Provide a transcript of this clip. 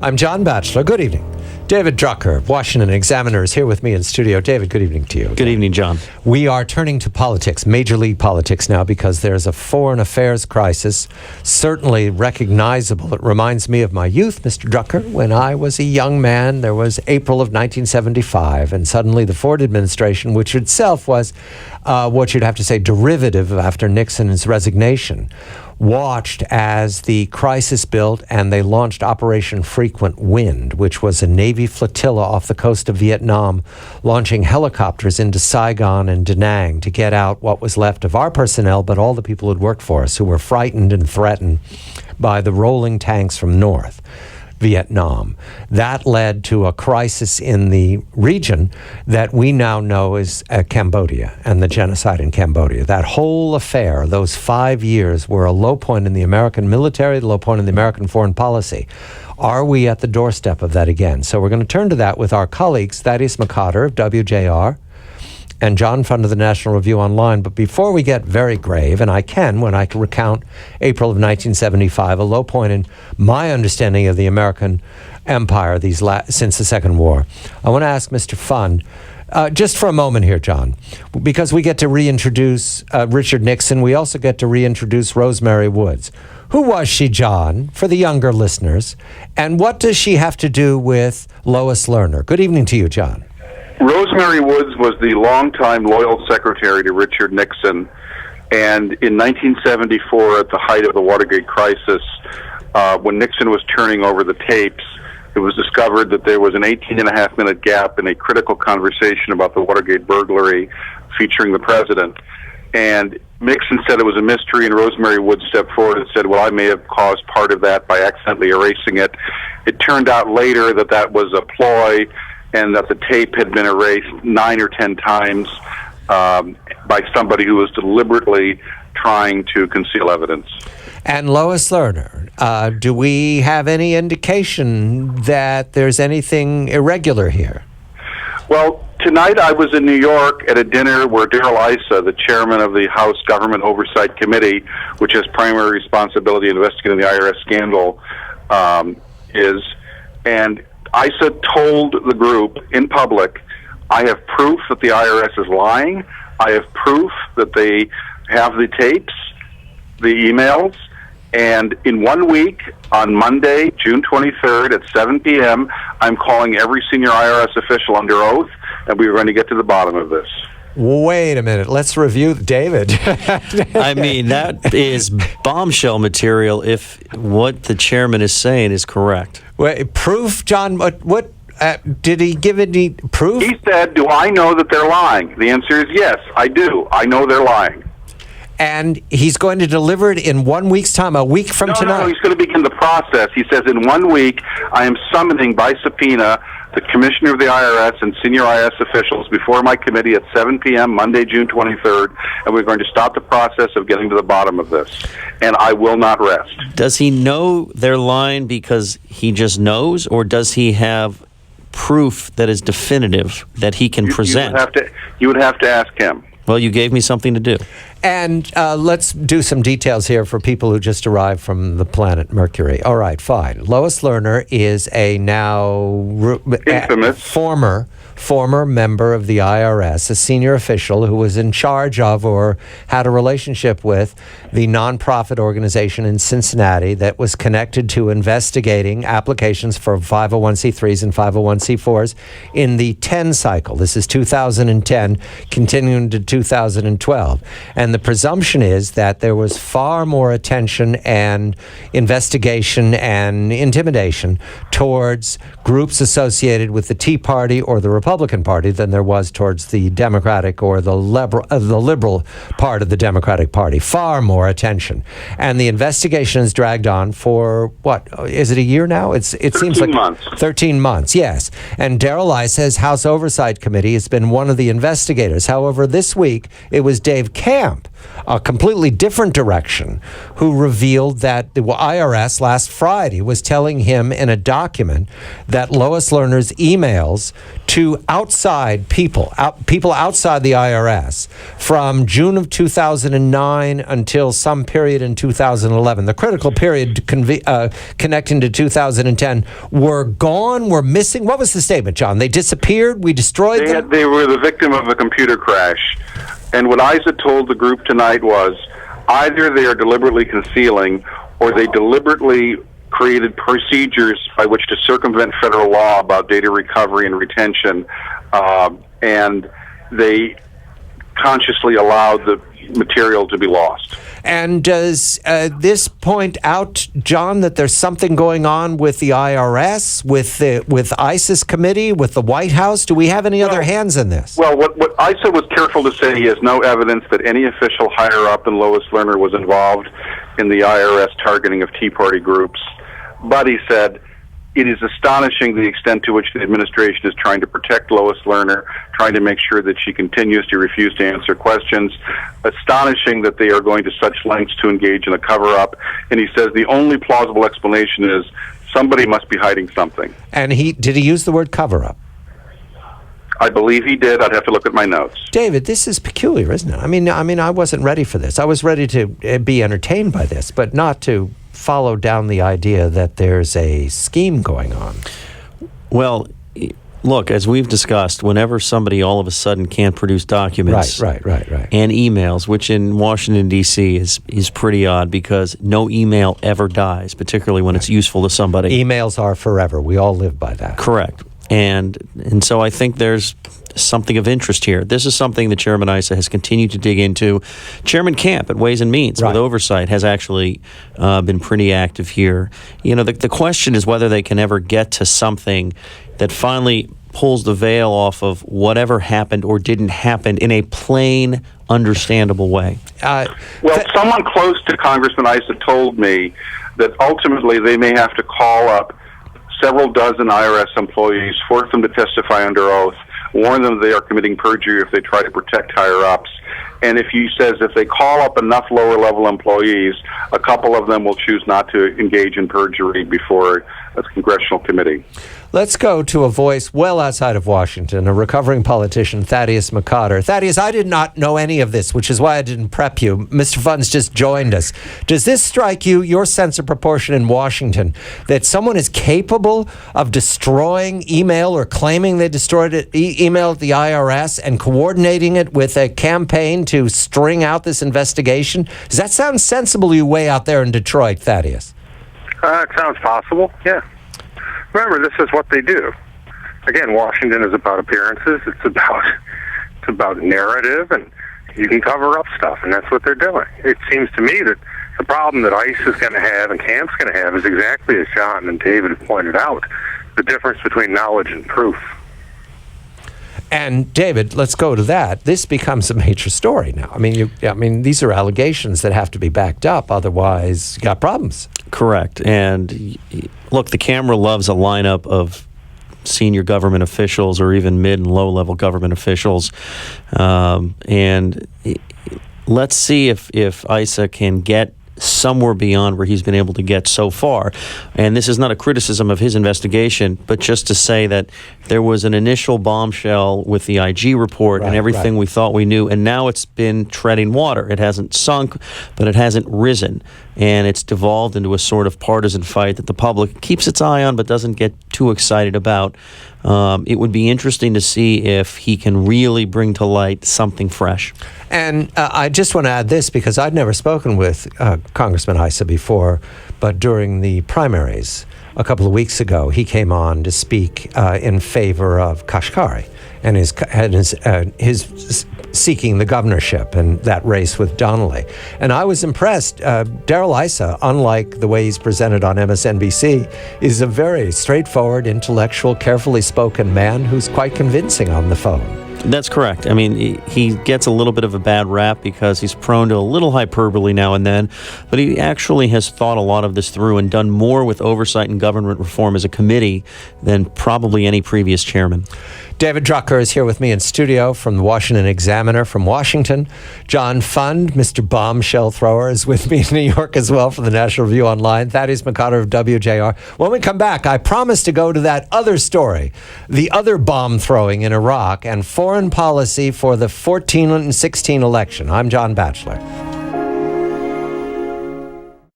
I'm John Batchelor. Good evening. David Drucker, Washington Examiner, is here with me in studio. David, good evening to you. Good evening, John. We are turning to politics, major league politics now, because there's a foreign affairs crisis, certainly recognizable. It reminds me of my youth, Mr. Drucker. When I was a young man, there was April of 1975, and suddenly the Ford administration, which itself was what you'd have to say derivative after Nixon's resignation, watched as the crisis built, and they launched Operation Frequent Wind, which was a Navy flotilla off the coast of Vietnam, launching helicopters into Saigon and Da Nang to get out what was left of our personnel, but all the people who'd worked for us, who were frightened and threatened by the rolling tanks from North Vietnam. That led to a crisis in the region that we now know is Cambodia and the genocide in Cambodia. That whole affair, those 5 years, were a low point in the American military, the low point in the American foreign policy. Are we at the doorstep of that again? So we're going to turn to that with our colleagues, Thaddeus McCotter of WJR and John Fund of the National Review Online. But before we get very grave, and I can when I can recount April of 1975, a low point in my understanding of the American empire since the Second War, I want to ask Mr. Fund, just for a moment here, John, because we get to reintroduce Richard Nixon. We also get to reintroduce Rosemary Woods. Who was she, John, for the younger listeners? And what does she have to do with Lois Lerner? Good evening to you, John. Rosemary Woods was the longtime loyal secretary to Richard Nixon, and in 1974, at the height of the Watergate crisis, when Nixon was turning over the tapes, it was discovered that there was an 18-and-a-half-minute gap in a critical conversation about the Watergate burglary featuring the president. And Nixon said it was a mystery, and Rosemary Woods stepped forward and said, well, I may have caused part of that by accidentally erasing it. It turned out later that that was a ploy, and that the tape had been erased 9 or 10 times by somebody who was deliberately trying to conceal evidence. And Lois Lerner, do we have any indication that there's anything irregular here? Well, tonight I was in New York at a dinner where Darrell Issa, the chairman of the House Government Oversight Committee, which has primary responsibility investigating the IRS scandal, is, and Issa told the group in public, I have proof that the IRS is lying. I have proof that they have the tapes, the emails, and in 1 week, on Monday, June 23rd at 7 p.m., I'm calling every senior IRS official under oath, and we are going to get to the bottom of this. Wait a minute. Let's review David. I mean, that is bombshell material if what the chairman is saying is correct. Wait, proof, John? What did he give any proof? He said, do I know that they're lying? The answer is yes, I do. I know they're lying. And he's going to deliver it in 1 week's time, a week from tonight? No, he's going to begin the process. He says, in 1 week, I am summoning by subpoena the commissioner of the IRS and senior IRS officials before my committee at 7 p.m. Monday, June 23rd, and we're going to start the process of getting to the bottom of this. And I will not rest. Does he know they're lying because he just knows, or does he have proof that is definitive that he can present? You would have to ask him. Well, you gave me something to do. And let's do some details here for people who just arrived from the planet Mercury. All right, fine. Lois Lerner is a now infamous former member of the IRS, a senior official who was in charge of or had a relationship with the nonprofit organization in Cincinnati that was connected to investigating applications for 501c3s and 501c4s in the 10 cycle. This is 2010, continuing to 2012. And the presumption is that there was far more attention and investigation and intimidation towards groups associated with the Tea Party or the Republican Party than there was towards the Democratic or the liberal part of the Democratic Party. Far more attention. And the investigation is dragged on for, what, is it a year now? It seems like 13 months, yes. And Darrell Issa's House Oversight Committee has been one of the investigators. However, this week, it was Dave Camp Camp, a completely different direction, who revealed that the IRS last Friday was telling him in a document that Lois Lerner's emails to outside people outside the IRS from June of 2009 until some period in 2011, the critical period connecting to 2010, were gone, were missing. What was the statement, John? They disappeared? We destroyed them? They were the victim of a computer crash. And what Isa told the group tonight was either they are deliberately concealing or they deliberately created procedures by which to circumvent federal law about data recovery and retention, and they consciously allowed the material to be lost. And does this point out, John, that there's something going on with the IRS, with ISIS committee, with the White House? Do we have any other hands in this? Well, what ISA was careful to say, he has no evidence that any official higher up than Lois Lerner was involved in the IRS targeting of Tea Party groups. But he said, it is astonishing the extent to which the administration is trying to protect Lois Lerner, trying to make sure that she continues to refuse to answer questions. Astonishing that they are going to such lengths to engage in a cover-up. And he says the only plausible explanation is somebody must be hiding something. And did he use the word cover-up? I believe he did. I'd have to look at my notes. David, this is peculiar, isn't it? I mean, I wasn't ready for this. I was ready to be entertained by this, but not to follow down the idea that there's a scheme going on. Well, look, as we've discussed, whenever somebody all of a sudden can't produce documents right. and emails, which in Washington, D.C. is pretty odd because no email ever dies, particularly when it's useful to somebody. Emails are forever. We all live by that. Correct. And so I think there's something of interest here. This is something that Chairman Issa has continued to dig into. Chairman Camp at Ways and Means with oversight has actually been pretty active here. You know, the question is whether they can ever get to something that finally pulls the veil off of whatever happened or didn't happen in a plain, understandable way. Someone close to Congressman Issa told me that ultimately they may have to call up several dozen IRS employees, force them to testify under oath, warn them they are committing perjury if they try to protect higher-ups. And if they call up enough lower-level employees, a couple of them will choose not to engage in perjury before a congressional committee. Let's go to a voice well outside of Washington, a recovering politician, Thaddeus McCotter. Thaddeus, I did not know any of this, which is why I didn't prep you. Mr. Funds just joined us. Does this strike you, your sense of proportion in Washington, that someone is capable of destroying email or claiming they destroyed email at the IRS and coordinating it with a campaign to string out this investigation? Does that sound sensible to you way out there in Detroit, Thaddeus? It sounds possible, yeah. Remember, this is what they do. Again, Washington is about appearances. It's about narrative, and you can cover up stuff, and that's what they're doing. It seems to me that the problem that ICE is going to have and Camp's going to have is exactly as John and David have pointed out, the difference between knowledge and proof. And David, let's go to that. This becomes a major story now. I mean, these are allegations that have to be backed up. Otherwise, you got problems. Correct. And look, the camera loves a lineup of senior government officials or even mid and low level government officials. And let's see if ISA can get somewhere beyond where he's been able to get so far. And this is not a criticism of his investigation, but just to say that there was an initial bombshell with the IG report and everything we thought we knew, and now it's been treading water. It hasn't sunk, but it hasn't risen. And it's devolved into a sort of partisan fight that the public keeps its eye on but doesn't get too excited about. It would be interesting to see if he can really bring to light something fresh. And I just want to add this because I'd never spoken with Congressman Issa before, but during the primaries a couple of weeks ago, he came on to speak in favor of Kashkari and his seeking the governorship and that race with Donnelly. And I was impressed. Darrell Issa, unlike the way he's presented on MSNBC, is a very straightforward, intellectual, carefully spoken man who's quite convincing on the phone. That's correct. I mean, he gets a little bit of a bad rap because he's prone to a little hyperbole now and then, but he actually has thought a lot of this through and done more with oversight and government reform as a committee than probably any previous chairman. David Drucker is here with me in studio from the Washington Examiner from Washington. John Fund, Mr. Bombshell Thrower, is with me in New York as well from the National Review Online. Thaddeus McConnell of WJR. When we come back, I promise to go to that other story, the other bomb throwing in Iraq and foreign policy for the 14 and 16 election. I'm John Batchelor.